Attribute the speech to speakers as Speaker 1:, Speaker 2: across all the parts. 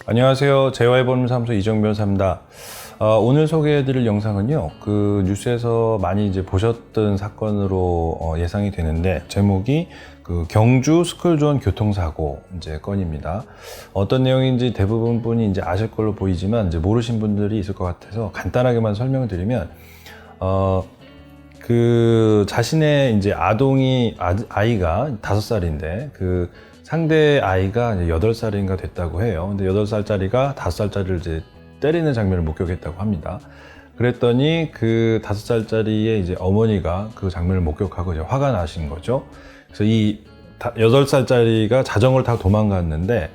Speaker 1: 안녕하세요. 재화의법률사무소 이정변 변호사입니다. 오늘 소개해드릴 영상은요, 그 뉴스에서 많이 이제 보셨던 사건으로 예상이 되는데, 제목이 그 경주 스쿨존 교통사고 이제 건입니다. 어떤 내용인지 대부분 분이 이제 아실 걸로 보이지만 이제 모르신 분들이 있을 것 같아서 간단하게만 설명을 드리면, 그 자신의 이제 아이가 5살인데 그 상대 아이가 이제 8살인가 됐다고 해요. 근데 8살짜리가 5살짜리를 이제 때리는 장면을 목격했다고 합니다. 그랬더니 그 5살짜리의 이제 어머니가 그 장면을 목격하고 이제 화가 나신 거죠. 그래서 이 8살짜리가 자전거를 타고 도망갔는데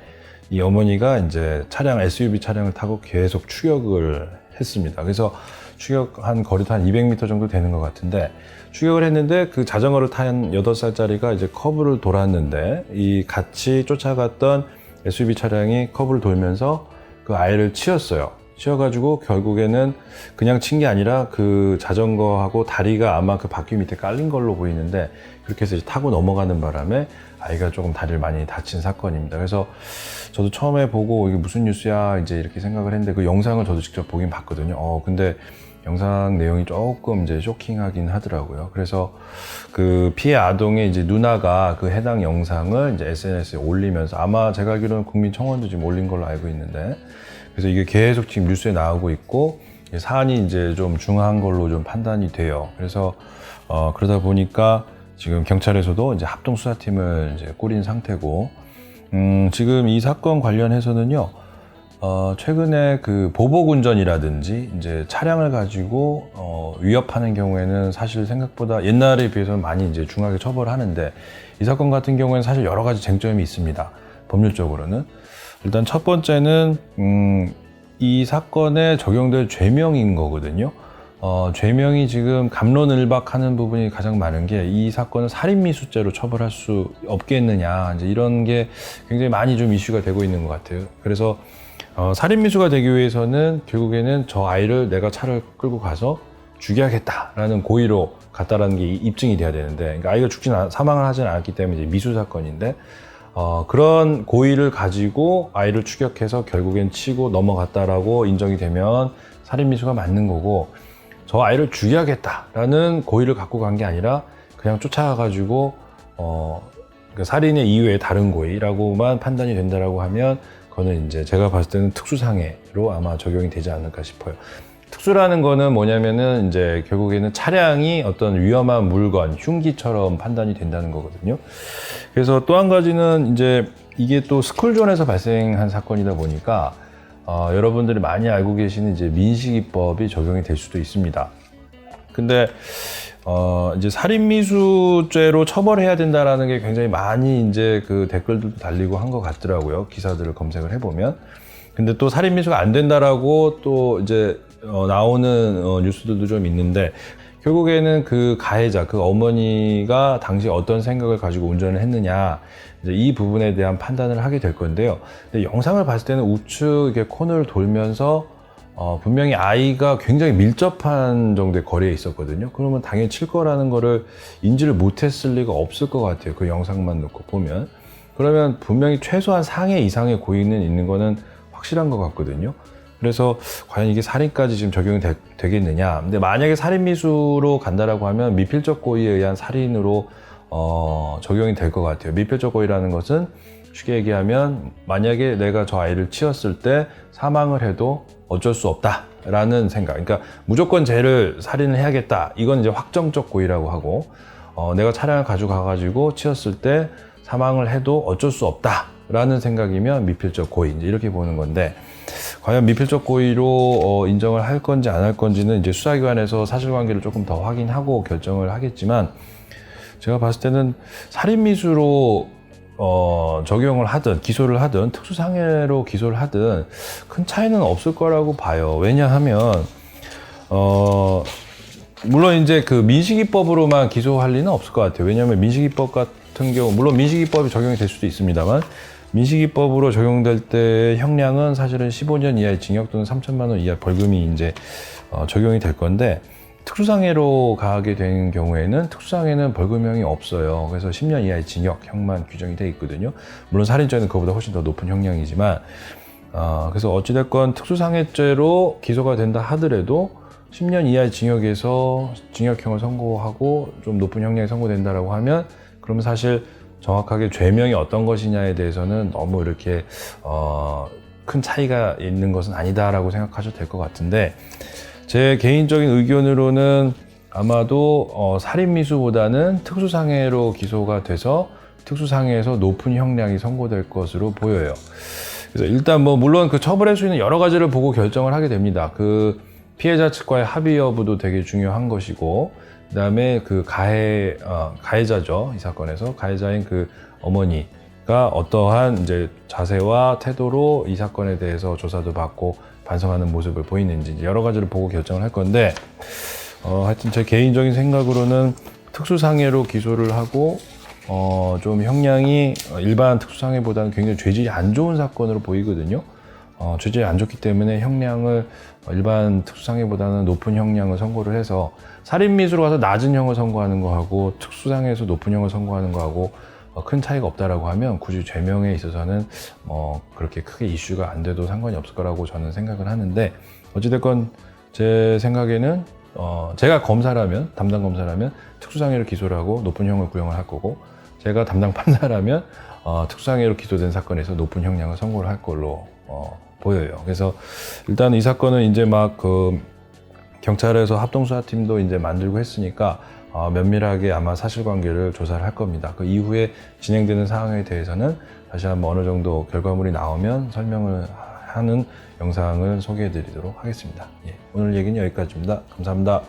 Speaker 1: 이 어머니가 이제 SUV 차량을 타고 계속 추격을 했습니다. 그래서 추격한 거리도 한 200m 정도 되는 것 같은데, 추격을 했는데 그 자전거를 탄 8살짜리가 이제 커브를 돌았는데, 이 같이 쫓아갔던 SUV 차량이 커브를 돌면서 그 아이를 치었어요. 치여가지고 결국에는 그냥 친 게 아니라 그 자전거하고 다리가 아마 그 바퀴 밑에 깔린 걸로 보이는데, 그렇게 해서 타고 넘어가는 바람에 아이가 조금 다리를 많이 다친 사건입니다. 그래서 저도 처음에 보고 이게 무슨 뉴스야 이제 이렇게 생각을 했는데, 그 영상을 저도 직접 보긴 봤거든요. 근데 영상 내용이 조금 이제 쇼킹하긴 하더라고요. 그래서 그 피해 아동의 이제 누나가 그 해당 영상을 이제 SNS에 올리면서, 아마 제가 알기로는 국민청원도 지금 올린 걸로 알고 있는데, 그래서 이게 계속 지금 뉴스에 나오고 있고, 사안이 이제 좀 중요한 걸로 좀 판단이 돼요. 그래서 그러다 보니까 지금 경찰에서도 이제 합동 수사팀을 이제 꾸린 상태고, 지금 이 사건 관련해서는요, 최근에 그 보복운전이라든지 이제 차량을 가지고 위협하는 경우에는 사실 생각보다 옛날에 비해서는 많이 이제 중하게 처벌하는데, 이 사건 같은 경우에는 사실 여러 가지 쟁점이 있습니다. 법률적으로는. 일단 첫 번째는 이 사건에 적용될 죄명인 거거든요. 죄명이 지금 갑론을박하는 부분이 가장 많은 게, 이 사건은 살인미수죄로 처벌할 수 없겠느냐, 이제 이런 게 굉장히 많이 좀 이슈가 되고 있는 것 같아요. 그래서 살인미수가 되기 위해서는 결국에는 저 아이를 내가 차를 끌고 가서 죽여야겠다라는 고의로 갔다라는 게 입증이 돼야 되는데, 그러니까 아이가 사망을 하진 않았기 때문에 이제 미수 사건인데, 그런 고의를 가지고 아이를 추격해서 결국엔 치고 넘어갔다라고 인정이 되면 살인미수가 맞는 거고, 저 아이를 죽여야겠다라는 고의를 갖고 간 게 아니라 그냥 쫓아가가지고 그러니까 살인의 이외에 다른 고의라고만 판단이 된다라고 하면, 그거는 이제 제가 봤을 때는 특수상해로 아마 적용이 되지 않을까 싶어요. 특수라는 거는 뭐냐면은 이제 결국에는 차량이 어떤 위험한 물건, 흉기처럼 판단이 된다는 거거든요. 그래서 또 한 가지는 이제 이게 또 스쿨존에서 발생한 사건이다 보니까 여러분들이 많이 알고 계시는 이제 민식이법이 적용이 될 수도 있습니다. 근데 이제 살인미수죄로 처벌해야 된다라는 게 굉장히 많이 이제 그 댓글들도 달리고 한 것 같더라고요. 기사들을 검색을 해보면. 근데 또 살인미수가 안 된다라고 또 이제 나오는 뉴스들도 좀 있는데, 결국에는 그 가해자, 그 어머니가 당시 어떤 생각을 가지고 운전을 했느냐, 이제 이 부분에 대한 판단을 하게 될 건데요. 근데 영상을 봤을 때는 우측 이렇게 코너를 돌면서 분명히 아이가 굉장히 밀접한 정도의 거리에 있었거든요. 그러면 당연히 칠 거라는 거를 인지를 못했을 리가 없을 것 같아요. 그 영상만 놓고 보면. 그러면 분명히 최소한 상해 이상의 고의는 있는 거는 확실한 것 같거든요. 그래서 과연 이게 살인까지 지금 적용이 되겠느냐. 근데 만약에 살인미수로 간다라고 하면 미필적 고의에 의한 살인으로 적용이 될 것 같아요. 미필적 고의라는 것은 쉽게 얘기하면, 만약에 내가 저 아이를 치었을 때 사망을 해도 어쩔 수 없다라는 생각. 그러니까 무조건 쟤를 살인을 해야겠다. 이건 이제 확정적 고의라고 하고, 내가 차량을 가지고 치었을 때 사망을 해도 어쩔 수 없다라는 생각이면 미필적 고의, 이제 이렇게 보는 건데, 과연 미필적 고의로 인정을 할 건지 안 할 건지는 이제 수사기관에서 사실관계를 조금 더 확인하고 결정을 하겠지만, 제가 봤을 때는 살인미수로 적용을 하든 기소를 하든 특수상해로 기소를 하든 큰 차이는 없을 거라고 봐요. 왜냐하면 물론 이제 그 민식이법으로만 기소할 리는 없을 것 같아요. 왜냐하면 민식이법 같은 경우, 물론 민식이법이 적용이 될 수도 있습니다만, 민식이법으로 적용될 때의 형량은 사실은 15년 이하의 징역 또는 3천만 원 이하 벌금이 이제 적용이 될 건데, 특수상해로 가게 된 경우에는 특수상해는 벌금형이 없어요. 그래서 10년 이하의 징역형만 규정이 돼 있거든요. 물론 살인죄는 그거보다 훨씬 더 높은 형량이지만, 그래서 어찌됐건 특수상해죄로 기소가 된다 하더라도 10년 이하의 징역에서 징역형을 선고하고 좀 높은 형량이 선고된다라고 하면 그러면 사실 정확하게 죄명이 어떤 것이냐에 대해서는 너무 이렇게 큰 차이가 있는 것은 아니다라고 생각하셔도 될 것 같은데 제 개인적인 의견으로는 아마도 살인미수보다는 특수상해로 기소가 돼서 특수상해에서 높은 형량이 선고될 것으로 보여요. 그래서 일단 뭐 물론 그 처벌할 수 있는 여러 가지를 보고 결정을 하게 됩니다. 그 피해자 측과의 합의 여부도 되게 중요한 것이고, 그다음에 그 가해자죠. 이 사건에서 가해자인 그 어머니가 어떠한 이제 자세와 태도로 이 사건에 대해서 조사도 받고 반성하는 모습을 보이는지 여러 가지를 보고 결정을 할 건데, 하여튼 제 개인적인 생각으로는 특수상해로 기소를 하고 좀 형량이 일반 특수상해보다는 굉장히 죄질이 안 좋은 사건으로 보이거든요. 죄질이 안 좋기 때문에 형량을 일반 특수상해보다는 높은 형량을 선고를 해서 살인미수로 가서 낮은 형을 선고하는 거하고 특수상해에서 높은 형을 선고하는 거하고 큰 차이가 없다라고 하면 굳이 죄명에 있어서는 그렇게 크게 이슈가 안 돼도 상관이 없을 거라고 저는 생각을 하는데, 어찌됐건 제 생각에는 제가 검사라면, 담당 검사라면 특수상해로 기소를 하고 높은 형을 구형을 할 거고, 제가 담당 판사라면 특수상해로 기소된 사건에서 높은 형량을 선고를 할 걸로 보여요. 그래서 일단 이 사건은 이제 막 그 경찰에서 합동수사팀도 이제 만들고 했으니까 면밀하게 아마 사실관계를 조사를 할 겁니다. 그 이후에 진행되는 상황에 대해서는 다시 한번 어느 정도 결과물이 나오면 설명을 하는 영상을 소개해 드리도록 하겠습니다. 예, 오늘 얘기는 여기까지입니다. 감사합니다.